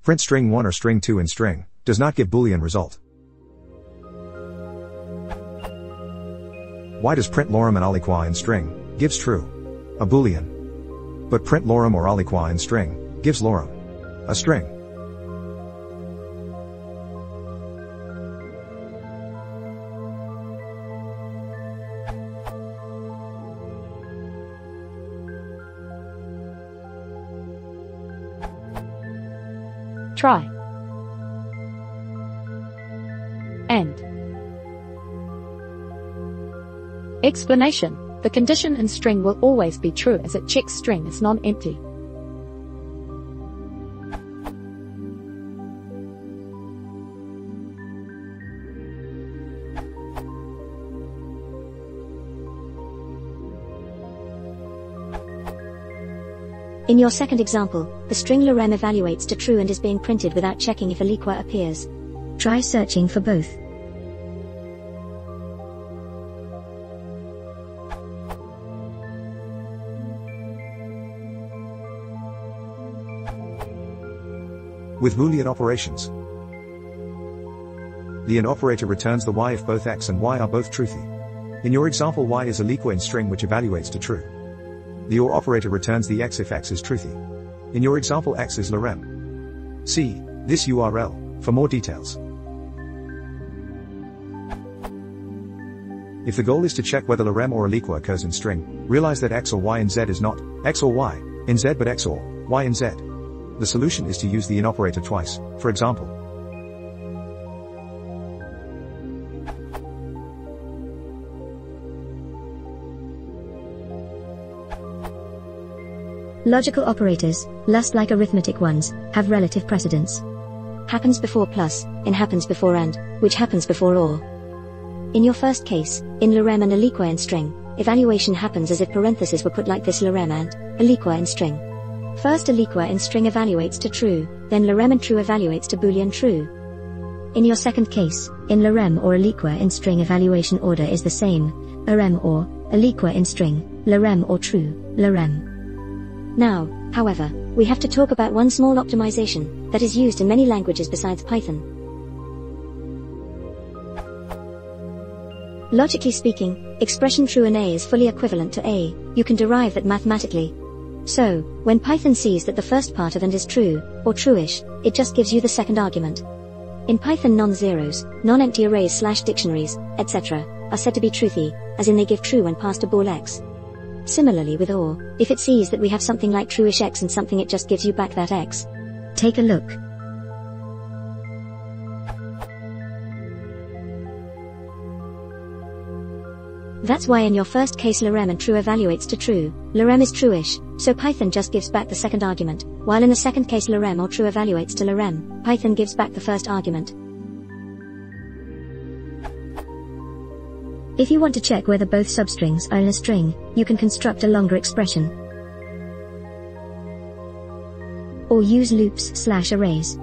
Print string1 or string2 in string does not give Boolean result. Why does print lorem and aliqua in string gives true? A Boolean. But print lorem or aliqua in string gives lorem. A string. Try. End. Explanation. The condition in string will always be true as it checks string is non-empty. In your second example, the string lorem evaluates to true and is being printed without checking if aliqua appears. Try searching for both. With Boolean operations, the AND operator returns the y if both x and y are both truthy. In your example, y is aliqua in string which evaluates to true. The OR operator returns the x if x is truthy. In your example, x is lorem. See this URL for more details. If the goal is to check whether lorem or aliqua occurs in string, realize that x or y in z is not x or y in z but x or y in z. The solution is to use the IN operator twice. For example, logical operators, just like arithmetic ones, have relative precedence. Happens before plus, in happens before and, which happens before or. In your first case, in lorem and aliqua in string, evaluation happens as if parentheses were put like this: lorem and aliqua in string. First aliqua in string evaluates to true, then lorem and true evaluates to Boolean true. In your second case, in lorem or aliqua in string evaluation order is the same, lorem or aliqua in string, lorem or true, lorem. Now, however, we have to talk about one small optimization that is used in many languages besides Python. Logically speaking, expression true in A is fully equivalent to A. You can derive that mathematically. So, when Python sees that the first part of AND is true, or truish, it just gives you the second argument. In Python, non-zeros, non-empty arrays / dictionaries, etc., are said to be truthy, as in they give true when passed to bool x. Similarly with OR, if it sees that we have something like truish x and something, it just gives you back that x. Take a look. That's why in your first case lorem and true evaluates to true, lorem is truish, so Python just gives back the second argument, while in the second case lorem or true evaluates to lorem, Python gives back the first argument. If you want to check whether both substrings are in a string, you can construct a longer expression, or use loops / arrays.